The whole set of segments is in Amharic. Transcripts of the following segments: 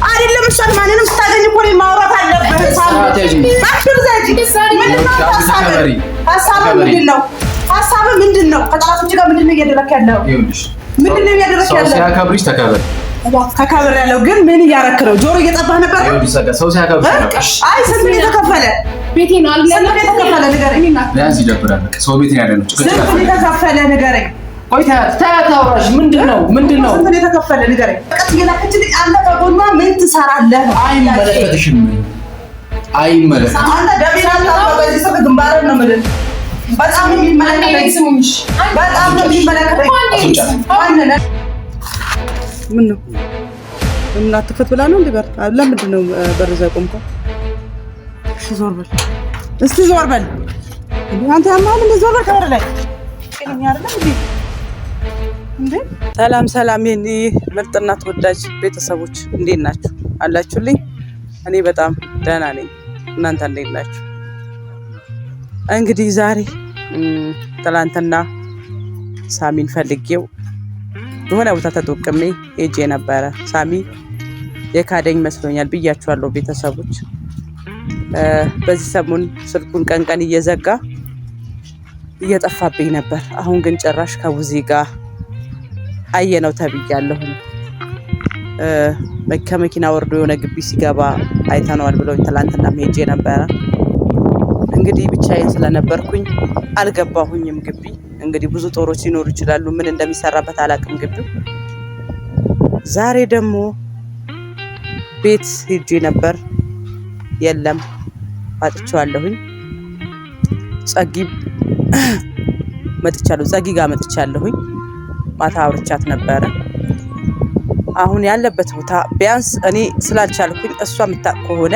አይደለም እሷን ማንንም ስታገኝ እኮ ነው ማውራት አለበት። ሀሳብ ምንድነው? ከጠላቶች ጋር ምንድነው እያደረክ ያለው? ምንድነው እያደረክ ያለው? ሲያከብርሽ ተከበር ተከብር ያለው ግን ምን እያረክ ነው? ጆሮ እየጠባህ ነበር። ሰው ሲያከብርሽ አይ ስንት ነው የተከፈለ? ቤቴ ነው አለ የተከፈለ ንገረኝ። ቢያንስ ይደብራል። ሰው ቤት ያለ ነው። ስንት ነው የተከፈለ ንገረኝ። ቆይ ታውራሽ ምንድነው? ስንት ነው የተከፈለ ንገረኝ። ቀጥ እየላከችልኝ አንተ ከጎኗ ምን ትሰራለህ? አይመለከትሽም። አይመለከትሽም። አንተ ደቢና በዚህ ሰው ግንባር ነው ማለት በጣም የሚመለከተኝ በጣም የሚመለከተኝ ምን ነው እና አትክፈት ብላ ነው እንዴ? በር ለምንድን ነው በር ዘ ቆምከው? እሺ ዞር በል እስቲ ዞር በል አንተ ያማል እንደ ዞር በል ከበር ላይ እኛ አይደለም እንዴ? ሰላም ሰላም የኔ ምርጥና ተወዳጅ ቤተሰቦች እንዴት ናችሁ? አላችሁልኝ? እኔ በጣም ደህና ነኝ። እናንተ እንዴት ናችሁ? እንግዲህ ዛሬ ትላንትና ሳሚን ፈልጌው የሆነ ቦታ ተጠቅሜ ሄጄ ነበረ። ሳሚ የካደኝ መስሎኛል ብያችኋለሁ ቤተሰቦች። በዚህ ሰሞን ስልኩን ቀን እየዘጋ እየጠፋብኝ ነበር። አሁን ግን ጭራሽ ከቡዜ ጋር አየነው ተብያለሁ። ከመኪና ወርዶ የሆነ ግቢ ሲገባ አይተነዋል ብለው ትላንትና ሄጄ ነበረ። እንግዲህ ብቻዬን ስለነበርኩኝ አልገባሁኝም ግቢ። እንግዲህ ብዙ ጦሮች ሊኖሩ ይችላሉ። ምን እንደሚሰራበት አላውቅም ግቢው። ዛሬ ደግሞ ቤት ሄጄ ነበር። የለም አጥቼዋለሁኝ። ጸጊ ጋር መጥቻለሁኝ። ማታ አውርቻት ነበረ። አሁን ያለበት ቦታ ቢያንስ እኔ ስላልቻልኩኝ እሷ የምታውቅ ከሆነ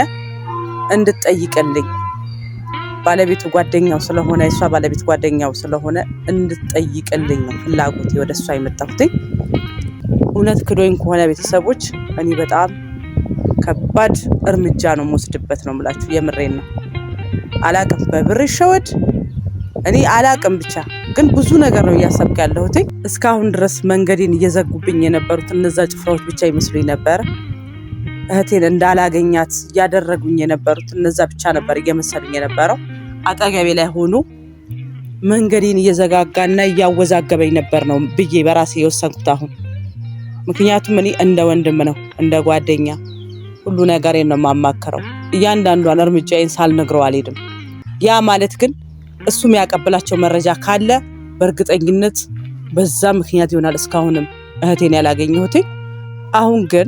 እንድትጠይቅልኝ ባለቤቱ ጓደኛው ስለሆነ የሷ ባለቤት ጓደኛው ስለሆነ እንድትጠይቅልኝ ነው ፍላጎቴ ወደ እሷ የመጣሁት። እውነት ክዶኝ ከሆነ ቤተሰቦች እኔ በጣም ከባድ እርምጃ ነው የምወስድበት ነው የምላችሁ። የምሬን ነው። አላቅም በብር ይሸወድ እኔ አላቅም። ብቻ ግን ብዙ ነገር ነው እያሰብክ ያለሁት። እስካሁን ድረስ መንገዴን እየዘጉብኝ የነበሩት እነዛ ጭፍራዎች ብቻ ይመስሉኝ ነበር። እህቴን እንዳላገኛት እያደረጉኝ የነበሩት እነዛ ብቻ ነበር እየመሰሉኝ የነበረው። አጠገቤ ላይ ሆኖ መንገዴን እየዘጋጋና እያወዛገበኝ ነበር ነው ብዬ በራሴ የወሰንኩት አሁን። ምክንያቱም እኔ እንደ ወንድም ነው እንደ ጓደኛ ሁሉ ነገሬን ነው የማማከረው። እያንዳንዷን እርምጃዬን ሳልነግረው አልሄድም። ያ ማለት ግን እሱ የሚያቀብላቸው መረጃ ካለ በእርግጠኝነት በዛ ምክንያት ይሆናል እስካሁንም እህቴን ያላገኘሁት። አሁን ግን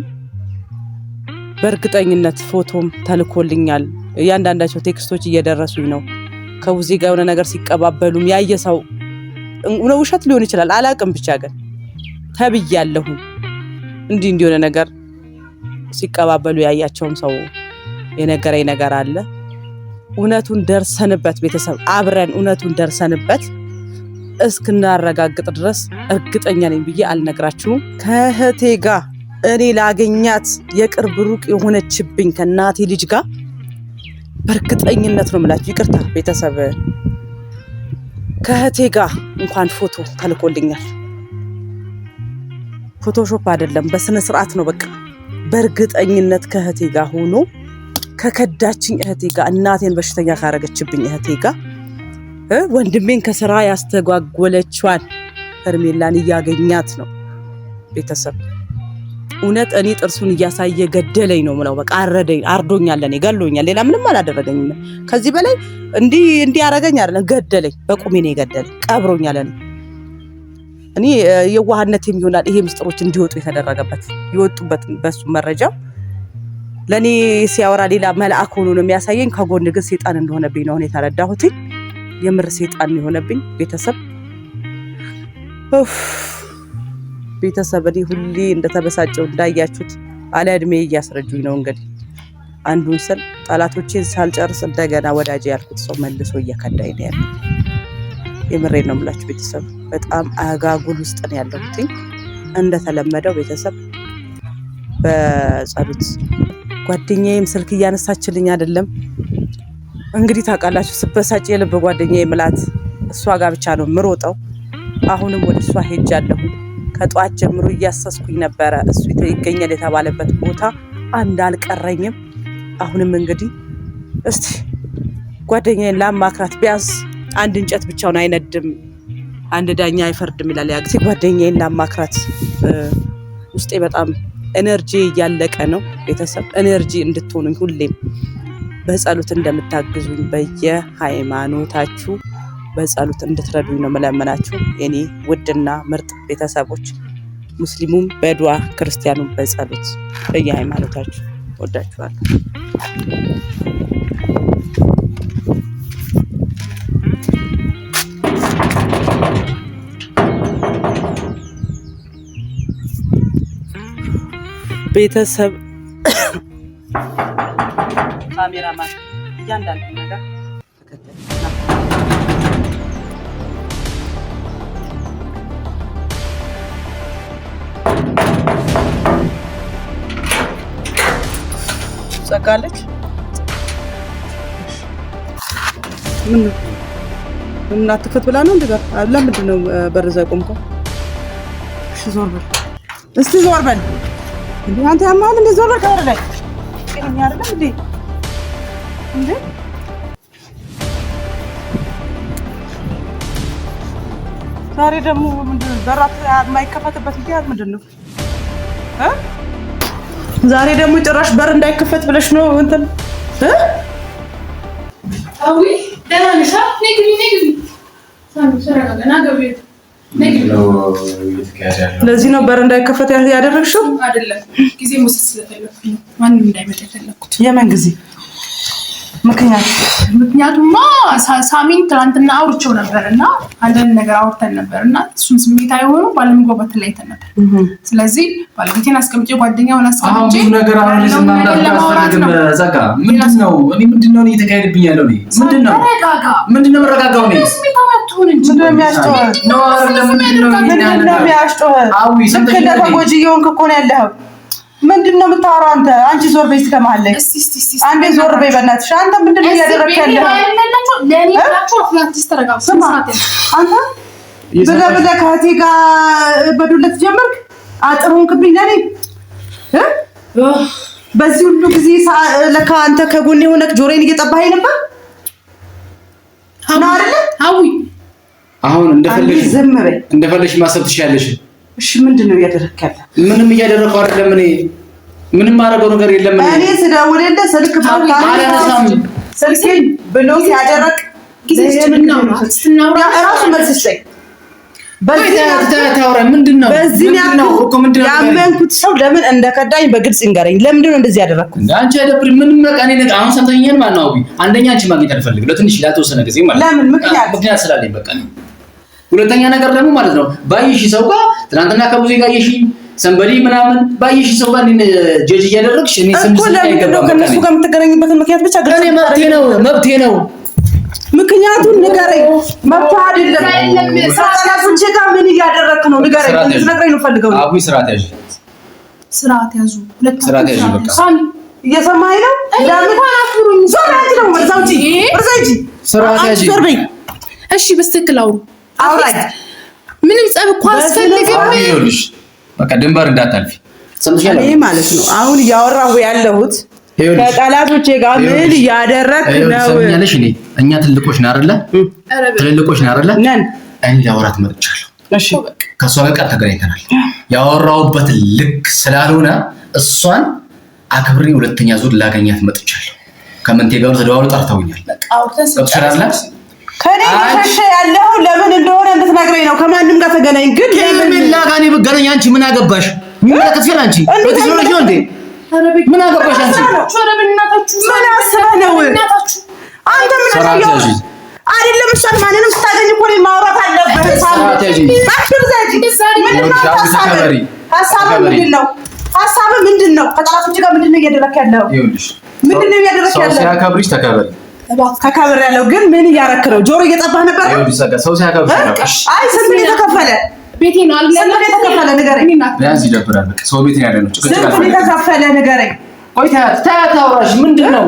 በእርግጠኝነት ፎቶም ተልኮልኛል። እያንዳንዳቸው ቴክስቶች እየደረሱኝ ነው። ከቡዜ ጋር የሆነ ነገር ሲቀባበሉም ያየ ሰው ውሸት ሊሆን ይችላል አላቅም። ብቻ ግን ተብያለሁ እንዲህ የሆነ ነገር ሲቀባበሉ ያያቸውም ሰው የነገረኝ ነገር አለ። እውነቱን ደርሰንበት ቤተሰብ አብረን እውነቱን ደርሰንበት እስክናረጋግጥ ድረስ እርግጠኛ ነኝ ብዬ አልነግራችሁም። ከእህቴ ጋር እኔ ላገኛት የቅርብ ሩቅ የሆነችብኝ ከእናቴ ልጅ ጋር በእርግጠኝነት ነው የምላችሁ። ይቅርታ ቤተሰብ ከእህቴ ጋር እንኳን ፎቶ ተልኮልኛል። ፎቶሾፕ አይደለም በስነ ስርዓት ነው። በቃ በእርግጠኝነት ከእህቴ ጋር ሆኖ ከከዳችኝ እህቴ ጋር እናቴን በሽተኛ ካረገችብኝ እህቴ ጋር ወንድሜን ከስራ ያስተጓጎለችዋን ሄርሜላን እያገኛት ነው ቤተሰብ። እውነት እኔ ጥርሱን እያሳየ ገደለኝ ነው ምለው። በቃ አርዶኛል፣ እኔ ገሎኛል። ሌላ ምንም አላደረገኝም። ከዚህ በላይ እንዲህ ያረገኝ አይደለም፣ ገደለኝ። በቁሜ ነው የገደለኝ፣ ቀብሮኛል። እኔ የዋህነቴም ይሆናል ይሄ ምስጢሮች እንዲወጡ የተደረገበት ይወጡበት በሱ መረጃ ለኔ ሲያወራ ሌላ መልአክ ሆኖ ነው የሚያሳየኝ። ከጎን ግን ሰይጣን እንደሆነብኝ ነው የተረዳሁት። የምር ሰይጣን የሆነብኝ ቤተሰብ እኔ ሁሌ እንደተበሳጨው እንዳያችሁት አለ እድሜ እያስረጁኝ ነው። እንግዲህ አንዱን ስል ጠላቶቼን ሳልጨርስ እንደገና ወዳጄ ያልኩት ሰው መልሶ እየከዳኝ ነው ያለው። የምሬን ነው የምላችሁ ቤተሰብ። በጣም አጋጉል ውስጥ ነው ያለሁት። እንደተለመደው ቤተሰብ በጸሎት ጓደኛዬም ስልክ እያነሳችልኝ አይደለም። እንግዲህ ታውቃላችሁ ስበሳጭ የልብ ጓደኛዬ ምላት እሷ ጋር ብቻ ነው ምሮጠው። አሁንም ወደ እሷ ሄጃለሁ። ከጧት ጀምሮ እያሰስኩኝ ነበረ። እሱ ይገኛል የተባለበት ቦታ አንድ አልቀረኝም። አሁንም እንግዲህ እስቲ ጓደኛዬን ላማክራት። ቢያንስ አንድ እንጨት ብቻውን አይነድም፣ አንድ ዳኛ አይፈርድም ይላል ያ ጊዜ። ጓደኛዬን ላማክራት። ውስጤ በጣም ኤነርጂ እያለቀ ነው። ቤተሰብ ኤነርጂ እንድትሆኑኝ ሁሌም በጸሎት እንደምታግዙኝ በየሃይማኖታችሁ በጸሎት እንድትረዱኝ ነው መለመናችሁ የኔ ውድና ምርጥ ቤተሰቦች። ሙስሊሙም በዱዓ ክርስቲያኑም በጸሎት በየሃይማኖታችሁ ወዳችኋለሁ። ቤተሰብ ካሜራማን እያንዳንዱ ነገር ጸጋለች። ምን አትክፈት ብላ ነው እንደጋ? ለምንድን ነው በር ዘ ቆምከው? እሺ ዞር በል እስቲ ዞር በል እንዴ! አንተ ያማል እንደ ዞር በል ከበር ላይ እኛ አይደለም እንዴ? እንዴ ዛሬ ደግሞ ምንድን ነው በራት የማይከፈትበት ምክንያት ምንድን ነው? ዛሬ ደግሞ ጭራሽ በር እንዳይከፈት ብለሽ ነው እንትን አዊ ደህና ነሽ? ነግሪ ለዚህ ነው በር እንዳይከፈት ያደረግሽው? አይደለም ጊዜ መውሰድ ስለፈለኩኝ ነው። ማንም እንዳይመጣ የፈለኩት። የምን ጊዜ? ምክንያቱማ ሳሚን ትናንትና አውርቼው ነበር እና አንዳንድ ነገር አውርተን ነበር እና እሱም ስሜታዊ ሆኖ ባለመግባባት ላይ ተነበር። ስለዚህ ባለቤቴን አስቀምጬ ጓደኛውን አስቀምጬ ነገር አሁን ለማውራትም ዘጋ። ምንድነው እየተካሄደብኝ ያለው? ምንድነው መረጋጋው? ነው ስሜታዊ አትሁን እንጂ ምንድነው የሚያስጨዋል? ምንድነው የሚያስጨዋል? አዊ ስንከለ ተጎጂውን እኮ ነው ያለው። ምንድነው የምታወራው አንተ? አንቺ ዞር በይ ከመሃል ላይ አንዴ ዞር በይ በእናትሽ። አንተ ምንድነው እያደረግሽ ያለው? ለኔ ብላችሁ አፍላንቲስ ተረጋጋ። አንተ በለበለ ከእህቴ ጋር በዱለት ጀመርክ። አጥሩን ክብኝ ለኔ በዚህ ሁሉ ጊዜ ለካ አንተ ከጎኔ ሆነክ ጆሮዬን እየጠባኸኝ ነበር ነው አይደል? አዊ አሁን እንደፈለሽ ማሰብ ትችያለሽ። እሺ ምንድነው እያደረግክ ያለው? ምንም እያደረግኩ አይደለም። እኔ ምንም ማድረገው ነገር የለም። እኔ ስደውልልህ ስልክ ባላነሳም ስልኬን ብሎክ ያደረግ ጊዜችንና ራሱ መልስ ሰይ ምንድነው ያመንኩት ሰው ለምን እንደከዳኝ በግልጽ ይንገረኝ። ለምንድነው እንደዚህ ያደረኩት? አንቺ አይደብር ምንም በቃ እኔ ነገር አሁን ሰምተኛል ማለት ነው። አንደኛ አንቺ ማግኘት አልፈልግም ለትንሽ ላተወሰነ ጊዜ ማለት ነው። ለምን? ምክንያት ስላለኝ በቃ ነው። ሁለተኛ ነገር ደግሞ ማለት ነው ባይሽ ሰው ጋር ትናንትና ከቡዜ ጋር ይሽ ሰንበዲ ምናምን ባይሽ ሰው ጋር ጀጅ እያደረግሽ እኔ ስምስት አይገባም። ከነሱ ጋር የምትገናኝበት ምክንያት ብቻ ግልጽ ነው። መብቴ ነው። ምክንያቱን ንገረኝ። መብት አይደለም። ሰላቶቼ ጋር ምን እያደረክ ነው? ንገረኝ። ልትነግረኝ ነው ፈልገው። አቡይ ስርዓት ያዥ። ስርዓት ያዥ። በቃ ሳሚ እየሰማኸኝ ነው? ለምን አፍሩኝ? ዞር አንቺ ነው ወዛውጪ ወዛጂ ስርዓት ያዥ። እሺ በስትክክል አውራኝ። ምንም ጸብ እኮ አስፈልግም። ይኸውልሽ በቃ ድንበር እንዳታልፊ ሰምተሻል? እኔ ማለት ነው አሁን እያወራሁ ያለሁት ከጠላቶቼ ጋር ምን እያደረክ ነው? ሰምኛለሽ? እኛ ትልቆች ነን አይደለ? ትልልቆች ነን አይደለ? እኔ ላወራት መጥቻለሁ። እሺ ከሷ ጋር ተገናኝተናል። ያወራውበት ልክ ስላልሆነ እሷን አክብሬ ሁለተኛ ዙር ላገኛት መጥቻለሁ። ከመንቴ ጋር ተደዋውለው ጠርተውኛል። በቃ አውርተን ከኔ ሸሸ ያለው ለምን እንደሆነ እንድትነግረኝ ነው። ከማንም ጋር ተገናኝ። ግን ለምን ላጋኔ በገናኝ? አንቺ ምን አገባሽ? ምን ተከፈለ? አንቺ ወጥቶልሽ ነው እንዴ? ምን አገባሽ አንቺ? ምን አሰበህ ነው? አንተ ምን አሰበህ? አይደለም እሷን ማንንም ስታገኝ እኮ ነው ማውራት አለበት። ሀሳብህ ምንድን ነው? ከጠላቶች ጋር ምንድን ነው እያደረክ ያለው? ምንድን ነው እያደረክ ያለው? ሲያከብርሽ ተከበሪ። ተከብር ያለው ግን ምን እያረክ ነው? ጆሮ እየጠባህ ነበር። ሰው ሲያከብርሽ ተከበሪ። አይ ስንት የተከፈለ ቤቴ ነው አለ። ስንት የተከፈለ ንገረኝ። ቢያንስ ይደብራል። በቃ ሰው ቤት ነው ያለ ነው። ስንት የተከፈለ ንገረኝ። ቆይ ታያት አውራሽ ምንድነው?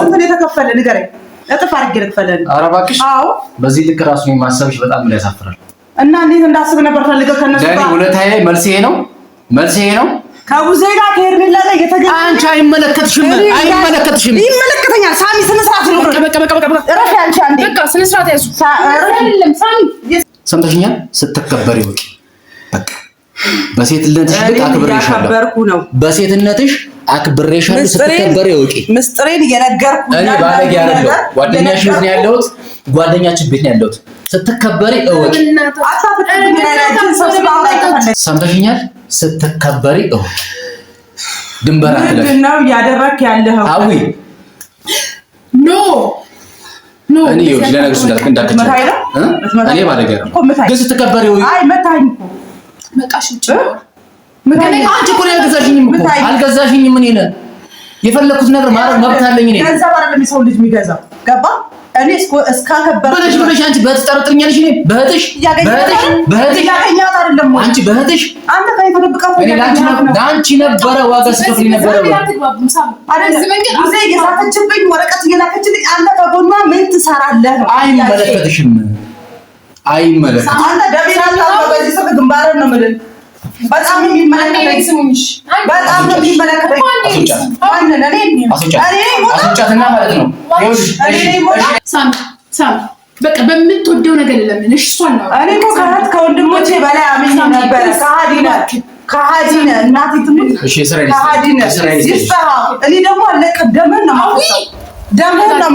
ስንት የተከፈለ ንገረኝ። እጥፍ አድርጌ ልክፈልህ። ኧረ እባክሽ። አዎ በዚህ ልክ ራሱ ማሰብሽ በጣም ያሳፍራል። እና እንዴት እንዳስብ ነበር ፈልገው ከነሱ ለኔ እውነታዬ መልስ ይሄ ነው። ከቡዜ ጋር ከሄርሜላ ጋር የተገኘ አንቺ አይመለከትሽም። ይመለከተኛል። ሳሚ ስነ ስርዓት ነው። በቃ እረፍ። አንቺ አንዴ በቃ ስነ ስርዓት ያዙ። አይደለም ሳሚ ሰምተሽኛል። ስትከበሪ ወቂ በቃ በሴትነትሽ አክብሬሻለሁ። በሴትነትሽ አክብሬሻለሁ። ስትከበሪ ወቂ ምስጥሬን እየነገርኩ እኔ ባለጌ አይደለሁ። ጓደኛሽ ቤት ነው ያለሁት። ጓደኛችን ቤት ነው ያለሁት። ስትከበሪ ወቂ ሰምተሽኛል። ስትከበሪ ወቂ ድንበር አትለፍ። ምንድን ነው እያደረክ ያለኸው? አዊ ኖ እኔ ይኸውልሽ ለነገርሽ እንዳትከቻ እኔ ባለጌ አይደለሁ። ግን ስትከበሪ ወቂ አይ መታኝ እኮ መቃሽ እጭ አንቺ እኮ አልገዛሽኝም እኮ አልገዛሽኝም። ምን ይለ የፈለኩት ነገር ማድረግ መብት አለኝ። እኔ ገንዘብ አይደለም የሰው ልጅ የሚገዛው ገባ። እኔ እስካከበር በለሽ አንቺ በትጠርጥኛለሽ። እኔ በህትሽ ያገኛት አይደለም ወይ አንቺ በህትሽ አንተ ከኔ ተደብቀው እኔ ላንቺ ነበረ ዋጋ ስከፍል ነበረ ጊዜ እየሳተችብኝ ወረቀት እየላከችልኝ አንተ ከጎኗ ምን ትሰራለህ? አይመለከትሽም። አንተ ደቢራላ በዚህ ሰው ግንባር ነው የምልህ። በጣም የሚመለከተኝ ስሙሽ በጣም ነው የሚመለከተኝ። አስወጫትና ማለት ነው። ሳም በቃ በምትወደው ነገር ለምን እሷን ነው። እኔ እኮ ከወንድሞቼ በላይ አምኜ ነበር። ከሃዲ ነህ እናቴ ትሙት። ከሃዲ ነህ። እኔ ደግሞ አለቀ ደምን ነው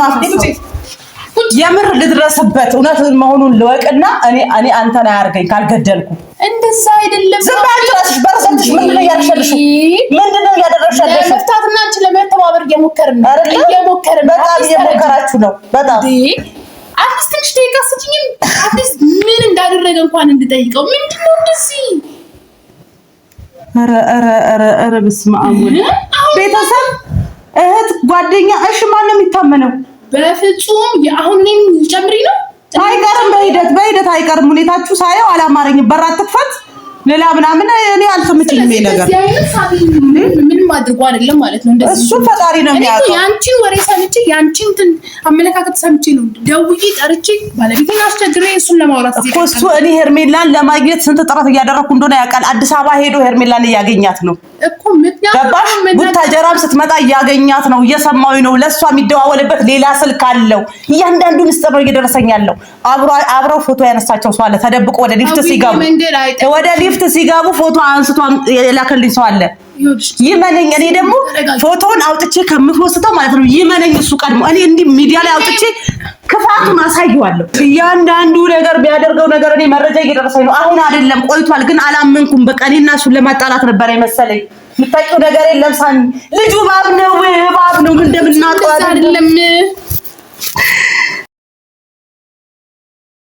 ማፍሰው የምር ልድረስበት እውነት መሆኑን ልወቅና እኔ አንተን አያርገኝ ካልገደልኩ። እንደዛ አይደለም። ዝም ባልጨረስሽ በረሰትሽ ምንድነው ያደረግሽው? ለመፍታትና አንቺ ለመተባበር እየሞከርን በጣም እየሞከራችሁ ነው። በጣም አትሊስት ትንሽ ደቂቃ ስጪኝ። አትሊስት ምን እንዳደረገ እንኳን እንድጠይቀው። ምንድነው እንደዚህ? ኧረ በስመ አብ ቤተሰብ እህት ጓደኛ እሺ ማን ነው የሚታመነው? በፍጹም የአሁን እኔም ጨምሪ ነው አይቀርም። በሂደት አይቀርም። ሁኔታችሁ ሳየው አላማረኝም። በር አትክፈት ሌላ ምናምን እኔ አልሰምችኝም። ይሄ ነገር ምንም አድርጎ አይደለም ማለት ነው። እንደዚህ እሱ ፈጣሪ ነው የሚያውቀው። ያንቺን ወሬ ሰምቼ ያንቺን አመለካከት ሰምቼ ነው ደውዬ ጠርቼ ባለቤቴን አስቸግሬ እሱን ለማውራት እኮ እሱ እኔ ሄርሜላን ለማግኘት ስንት ጥረት እያደረኩ እንደሆነ ያውቃል። አዲስ አበባ ሄዶ ሄርሜላን እያገኛት ነው እኮ ምክንያቱም ቡታጀራም ስትመጣ እያገኛት ነው። እየሰማሁኝ ነው። ለሷ የሚደዋወልበት ሌላ ስልክ አለው። እያንዳንዱ ምስጢር ነው እየደረሰኝ ያለው። አብረው ፎቶ ያነሳቸው ሰው አለ። ተደብቆ ወደ ሊፍት ሲጋቡ ፎቶ አንስቶ የላከልኝ ሰው አለ። ይመነኝ። እኔ ደግሞ ፎቶውን አውጥቼ ከምፎስተው ማለት ነው ይመነኝ እሱ ቀድሞ። እኔ እንዲህ ሚዲያ ላይ አውጥቼ ክፋቱን አሳየዋለሁ። እያንዳንዱ ነገር ቢያደርገው ነገር እኔ መረጃ እየደረሰኝ ነው። አሁን አይደለም ቆይቷል፣ ግን አላመንኩም። በቃ እኔና እሱን ለማጣላት ነበር የመሰለኝ። የምታውቂው ነገር የለም ሳሚ። ልጁ እባብ ነው ምን እንደምናውቀው አይደለም።